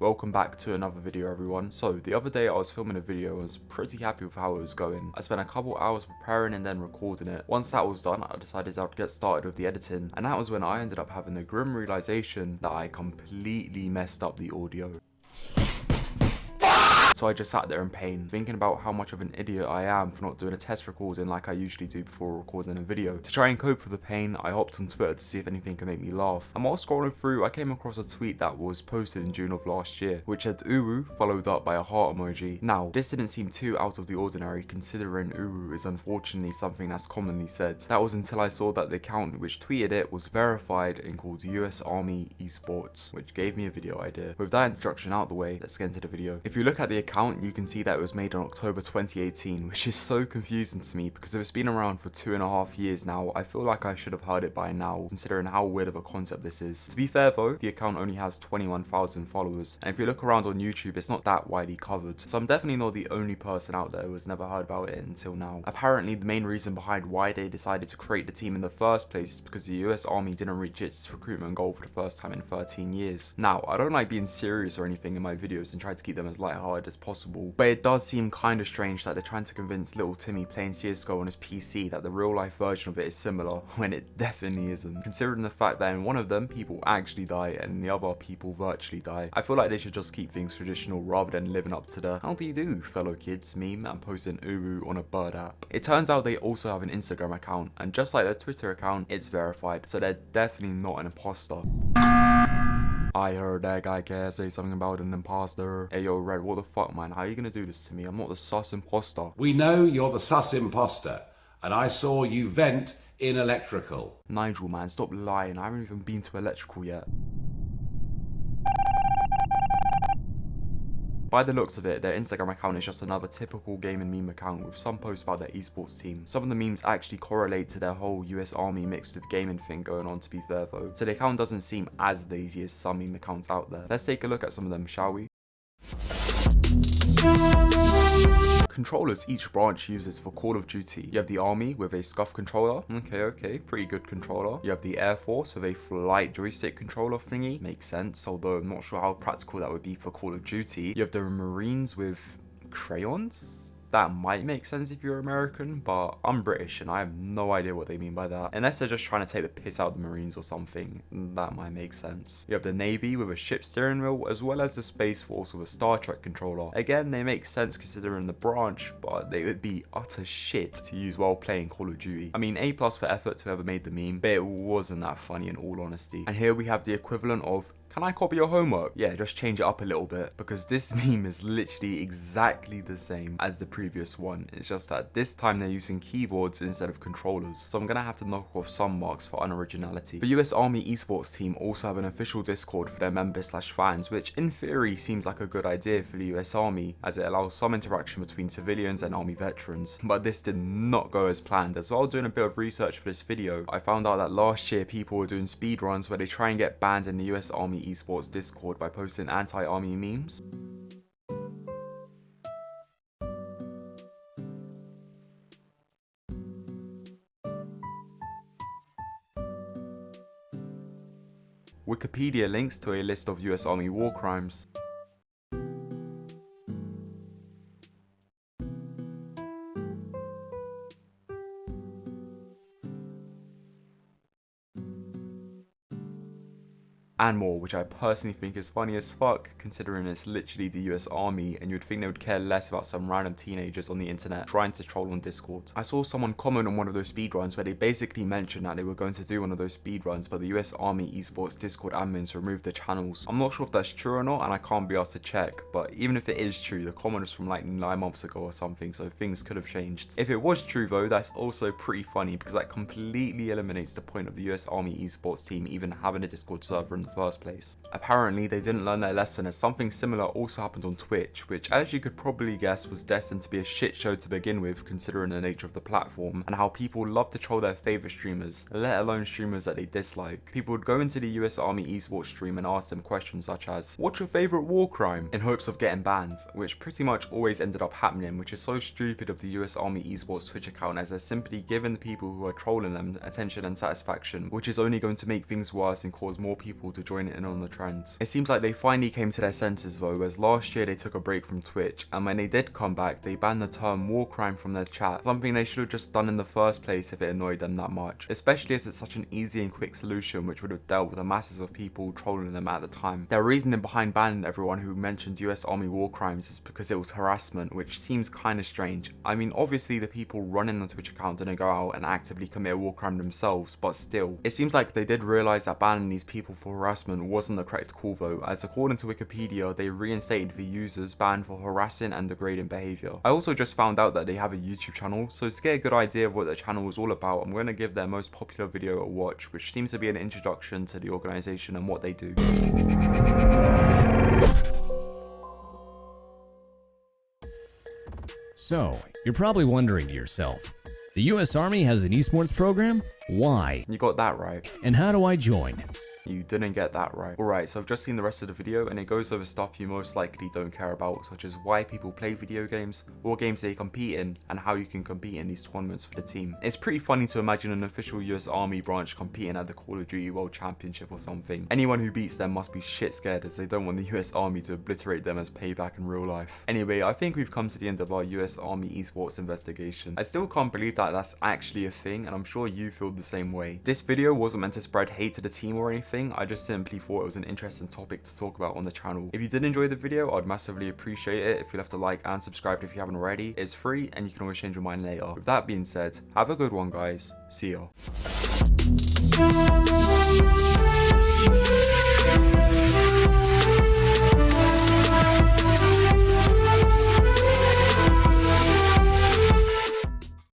Welcome back to another video, everyone. So the other day I was filming a video and was pretty happy with how it was going. I spent a couple hours preparing and then recording it. Once that was done, I decided I'd get started with the editing, and that was when I ended up having the grim realization that I completely messed up the audio. So I just sat there in pain, thinking about how much of an idiot I am for not doing a test recording like I usually do before recording a video. To try and cope with the pain, I hopped on Twitter to see if anything could make me laugh. And while scrolling through, I came across a tweet that was posted in June of last year, which said Uru, followed up by a heart emoji. Now, this didn't seem too out of the ordinary, considering Uru is unfortunately something that's commonly said. That was until I saw that the account which tweeted it was verified and called US Army Esports, which gave me a video idea. With that introduction out the way, let's get into the video. If you look at the account, you can see that it was made in October 2018, which is so confusing to me because if it's been around for 2.5 years now, I feel like I should have heard it by now, considering how weird of a concept this is. To be fair though, the account only has 21,000 followers, and if you look around on YouTube, it's not that widely covered, so I'm definitely not the only person out there who has never heard about it until now. Apparently, the main reason behind why they decided to create the team in the first place is because the US Army didn't reach its recruitment goal for the first time in 13 years. Now, I don't like being serious or anything in my videos and try to keep them as lighthearted as possible, but it does seem kind of strange that they're trying to convince little Timmy playing CSGO on his PC that the real life version of it is similar, when it definitely isn't. Considering the fact that in one of them, people actually die and in the other, people virtually die. I feel like they should just keep things traditional rather than living up to the "how do you do, fellow kids" meme and posting Uru on a bird app. It turns out they also have an Instagram account, and just like their Twitter account, it's verified, so they're definitely not an imposter. I heard DatGuyCaz say something about an imposter. Hey yo, Red, what the fuck, man? How are you gonna do this to me? I'm not the sus imposter. We know you're the sus imposter, and I saw you vent in electrical. Nigel, man, stop lying. I haven't even been to electrical yet. By the looks of it, their Instagram account is just another typical gaming meme account with some posts about their esports team. Some of the memes actually correlate to their whole US Army mixed with gaming thing going on, to be fair though, so the account doesn't seem as lazy as some meme accounts out there. Let's take a look at some of them, shall we? Controllers each branch uses for Call of Duty. You have the Army with a SCUF controller. Okay, pretty good controller. You have the Air Force with a flight joystick controller thingy. Makes sense, although I'm not sure how practical that would be for Call of Duty. You have the Marines with crayons. That might make sense if you're American, but I'm British and I have no idea what they mean by that. Unless they're just trying to take the piss out of the Marines or something, that might make sense. You have the Navy with a ship steering wheel, as well as the Space Force with a Star Trek controller. Again, they make sense considering the branch, but they would be utter shit to use while playing Call of Duty. I mean, A+ for effort to whoever made the meme, but it wasn't that funny in all honesty. And here we have the equivalent of, "Can I copy your homework?" Yeah, just change it up a little bit, because this meme is literally exactly the same as the previous one. It's just that this time they're using keyboards instead of controllers. So I'm gonna have to knock off some marks for unoriginality. The US Army Esports team also have an official Discord for their members/fans, which in theory seems like a good idea for the US Army, as it allows some interaction between civilians and Army veterans. But this did not go as planned. As well, doing a bit of research for this video, I found out that last year people were doing speedruns where they try and get banned in the US Army Esports Discord by posting anti-army memes. Wikipedia links to a list of US Army war crimes. And more, which I personally think is funny as fuck, considering it's literally the US Army and you'd think they would care less about some random teenagers on the internet trying to troll on Discord. I saw someone comment on one of those speedruns where they basically mentioned that they were going to do one of those speedruns, but the US Army Esports Discord admins removed the channels. I'm not sure if that's true or not, and I can't be asked to check, but even if it is true, the comment was from like 9 months ago or something, so things could have changed. If it was true though, that's also pretty funny because that completely eliminates the point of the US Army Esports team even having a Discord server in the first place. Apparently they didn't learn their lesson, as something similar also happened on Twitch, which as you could probably guess was destined to be a shit show to begin with, considering the nature of the platform and how people love to troll their favorite streamers, let alone streamers that they dislike. People would go into the US Army Esports stream and ask them questions such as, "What's your favorite war crime?" in hopes of getting banned, which pretty much always ended up happening, which is so stupid of the US Army Esports Twitch account, as they're simply giving the people who are trolling them attention and satisfaction, which is only going to make things worse and cause more people to to join in on the trend. It seems like they finally came to their senses though, as last year they took a break from Twitch, and when they did come back, they banned the term war crime from their chat, something they should have just done in the first place if it annoyed them that much, especially as it's such an easy and quick solution which would have dealt with the masses of people trolling them at the time. Their reasoning behind banning everyone who mentioned US Army war crimes is because it was harassment, which seems kinda strange. I mean, obviously the people running the Twitch account didn't go out and actively commit a war crime themselves, but still. It seems like they did realise that banning these people for harassment wasn't the correct call though, as according to Wikipedia, they reinstated the users banned for harassing and degrading behaviour. I also just found out that they have a YouTube channel, so to get a good idea of what their channel is all about, I'm going to give their most popular video a watch, which seems to be an introduction to the organisation and what they do. So, you're probably wondering to yourself, the US Army has an esports program? Why? You got that right. And how do I join? You didn't get that right. Alright, so I've just seen the rest of the video and it goes over stuff you most likely don't care about, such as why people play video games, what games they compete in, and how you can compete in these tournaments for the team. It's pretty funny to imagine an official US Army branch competing at the Call of Duty World Championship or something. Anyone who beats them must be shit scared, as they don't want the US Army to obliterate them as payback in real life. Anyway, I think we've come to the end of our US Army esports investigation. I still can't believe that that's actually a thing, and I'm sure you feel the same way. This video wasn't meant to spread hate to the team or anything, I just simply thought it was an interesting topic to talk about on the channel. If you did enjoy the video, I'd massively appreciate it if you left a like and subscribed if you haven't already. It's free and you can always change your mind later. With that being said, have a good one guys. See ya.